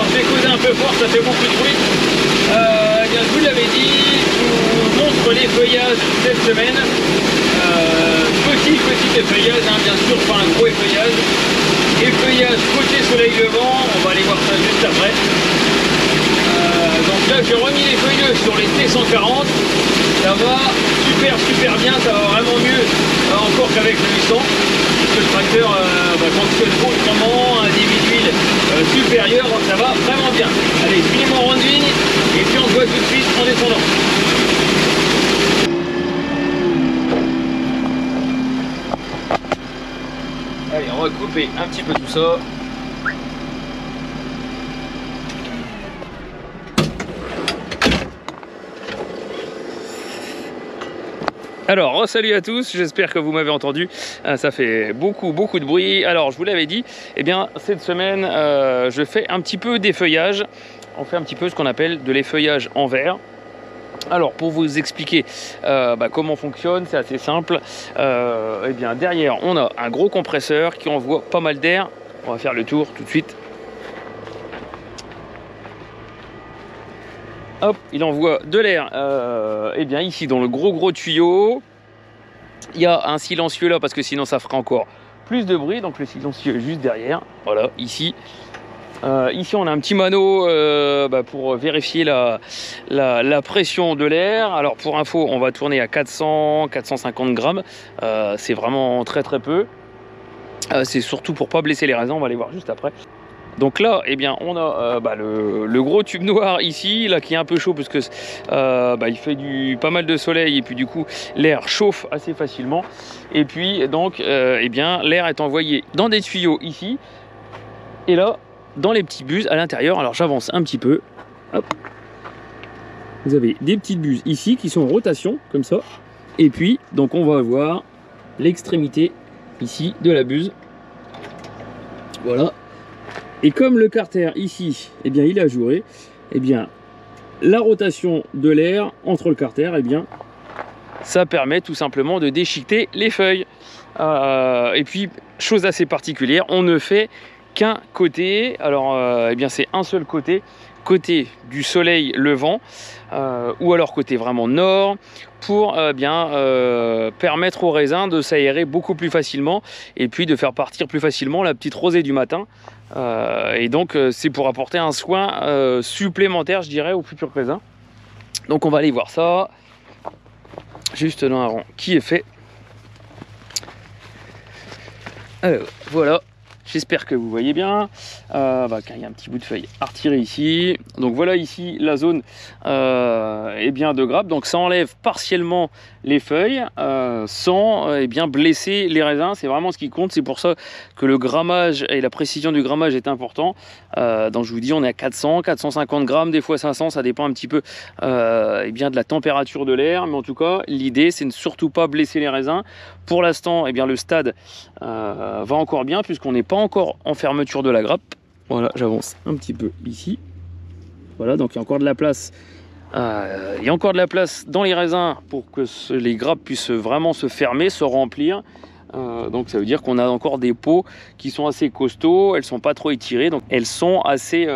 Alors je vais causer un peu fort, ça fait beaucoup de bruit. Bien, je vous l'avais dit, je vous montre les feuillages cette semaine. Petit effeuillage, hein, bien sûr, pas un gros effeuillage. Effeuillage côté soleil levant, on va aller voir ça juste après. Donc là j'ai remis les feuillages sur les T140, ça va super bien, ça va vraiment mieux encore qu'avec le 800, parce que le tracteur fonctionne autrement, un débit d'huile supérieur, donc ça va vraiment bien. Allez, je finis mon rond de vigne et puis on se voit tout de suite en descendant. Allez, on va couper un petit peu tout ça. Alors, salut à tous, j'espère que vous m'avez entendu, ça fait beaucoup de bruit. Alors, je vous l'avais dit, eh bien, cette semaine, je fais un petit peu d'effeuillage. On fait un petit peu ce qu'on appelle de l'effeuillage en verre. Alors, pour vous expliquer comment fonctionne, c'est assez simple. Eh bien, derrière, on a un gros compresseur qui envoie pas mal d'air. On va faire le tour tout de suite. Hop, il envoie de l'air eh bien ici dans le gros tuyau. Il y a un silencieux là parce que sinon ça fera encore plus de bruit. Donc le silencieux est juste derrière. Voilà, ici. Ici on a un petit mano pour vérifier la pression de l'air. Alors pour info, on va tourner à 400-450 grammes. C'est vraiment très peu. C'est surtout pour pas blesser les raisins, on va les voir juste après. Donc là, eh bien, on a le gros tube noir ici, là qui est un peu chaud parce que il fait pas mal de soleil et puis du coup l'air chauffe assez facilement. Et puis donc, eh bien, l'air est envoyé dans des tuyaux ici et là dans les petits buses à l'intérieur. Alors j'avance un petit peu. Hop. Vous avez des petites buses ici qui sont en rotation comme ça. Et puis donc on va avoir l'extrémité ici de la buse. Voilà. Et comme le carter ici, eh bien, il est ajouré, eh bien, la rotation de l'air entre le carter, eh bien, ça permet tout simplement de déchiqueter les feuilles. Et puis, chose assez particulière, on ne fait qu'un côté. Alors, eh bien, c'est un seul côté du soleil levant, ou alors côté vraiment nord, pour permettre aux raisins de s'aérer beaucoup plus facilement et puis de faire partir plus facilement la petite rosée du matin. Et donc c'est pour apporter un soin supplémentaire, je dirais, aux futurs raisins. Donc on va aller voir ça juste dans un rang qui est fait. Alors voilà, j'espère que vous voyez bien. Il y a un petit bout de feuille à retirer ici. Donc voilà ici la zone de grappe. Donc ça enlève partiellement les feuilles sans blesser les raisins. C'est vraiment ce qui compte. C'est pour ça que le grammage et la précision du grammage est important. Donc je vous dis, on est à 400, 450 grammes, des fois 500. Ça dépend un petit peu de la température de l'air. Mais en tout cas, l'idée c'est de ne surtout pas blesser les raisins. Pour l'instant, le stade va encore bien puisqu'on n'est pas encore en fermeture de la grappe. Voilà, j'avance un petit peu ici. Voilà, donc il y a encore de la place. Il y a encore de la place dans les raisins pour que les grappes puissent vraiment se fermer, se remplir. Donc ça veut dire qu'on a encore des pots qui sont assez costauds, elles sont pas trop étirées, donc elles sont assez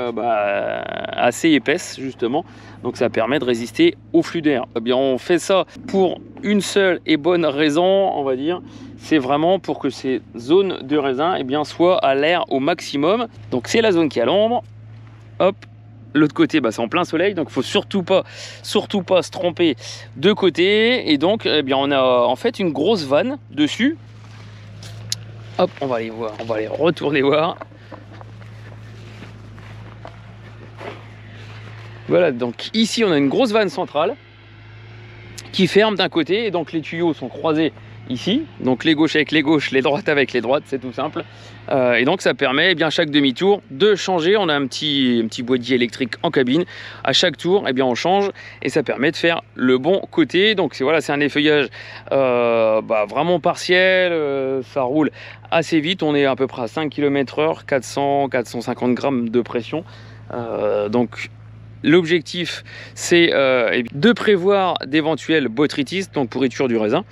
épaisses justement. Donc ça permet de résister au flux d'air. Eh bien, on fait ça pour une seule et bonne raison, on va dire. C'est vraiment pour que ces zones de raisin soient à l'air au maximum. Donc c'est la zone qui est à l'ombre. Hop. L'autre côté, c'est en plein soleil, donc il faut surtout pas se tromper de côté. Et donc, on a en fait une grosse vanne dessus. Hop, on va aller voir, on va aller retourner voir. Voilà, donc ici on a une grosse vanne centrale qui ferme d'un côté, et donc les tuyaux sont croisés ici, donc les gauches avec les gauches, les droites avec les droites, c'est tout simple. Et donc ça permet chaque demi-tour de changer. On a un petit boîtier électrique en cabine. À chaque tour, on change et ça permet de faire le bon côté. Donc c'est un effeuillage vraiment partiel. Ça roule assez vite. On est à peu près à 5 km/h, 400-450 grammes de pression. Donc l'objectif, c'est de prévoir d'éventuelles botrytis, donc pourriture du raisin.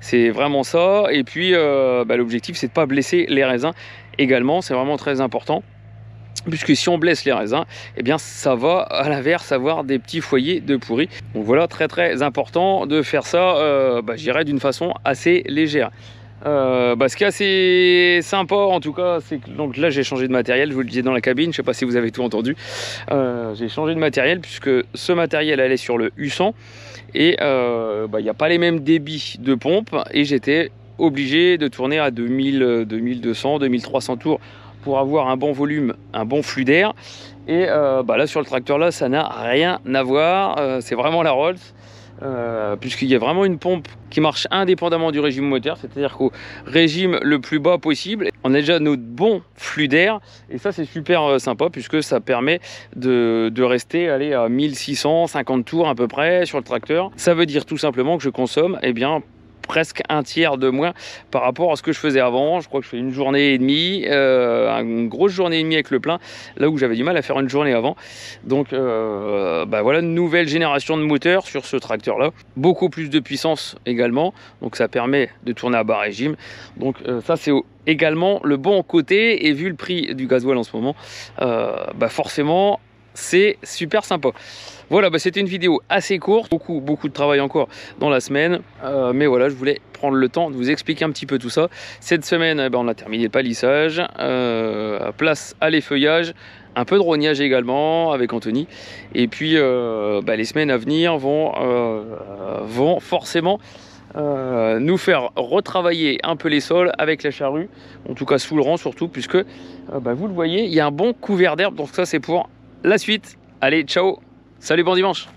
C'est vraiment ça. Et puis l'objectif, c'est de ne pas blesser les raisins également. C'est vraiment très important. puisque si on blesse les raisins, eh bien ça va à l'inverse avoir des petits foyers de pourris. Donc voilà, très très important de faire ça, je dirais d'une façon assez légère. Ce qui est assez sympa en tout cas, c'est que donc là j'ai changé de matériel, je vous le disais dans la cabine, je sais pas si vous avez tout entendu. J'ai changé de matériel puisque ce matériel allait sur le U100 et il n'y a pas les mêmes débits de pompe et j'étais obligé de tourner à 2000, 2200, 2300 tours pour avoir un bon volume, un bon flux d'air. Et là sur le tracteur là, ça n'a rien à voir, c'est vraiment la Rolls. Puisqu'il y a vraiment une pompe qui marche indépendamment du régime moteur, c'est-à-dire qu'au régime le plus bas possible, on a déjà notre bon flux d'air et ça c'est super sympa puisque ça permet de rester à 1650 tours à peu près sur le tracteur. Ça veut dire tout simplement que je consomme presque un tiers de moins par rapport à ce que je faisais avant. Je crois que je fais une journée et demie, une grosse journée et demie avec le plein, là où j'avais du mal à faire une journée avant. Donc voilà, une nouvelle génération de moteur sur ce tracteur là, beaucoup plus de puissance également, donc ça permet de tourner à bas régime. Donc ça c'est également le bon côté, et vu le prix du gasoil en ce moment, forcément c'est super sympa. Voilà, c'était une vidéo assez courte, beaucoup de travail encore dans la semaine, mais voilà, je voulais prendre le temps de vous expliquer un petit peu tout ça. Cette semaine, on a terminé le palissage, place à l'effeuillage, un peu de rognage également avec Anthony, et puis les semaines à venir vont forcément nous faire retravailler un peu les sols avec la charrue, en tout cas sous le rang surtout, puisque vous le voyez, il y a un bon couvert d'herbe, donc ça c'est pour la suite. Allez, ciao, salut, bon dimanche.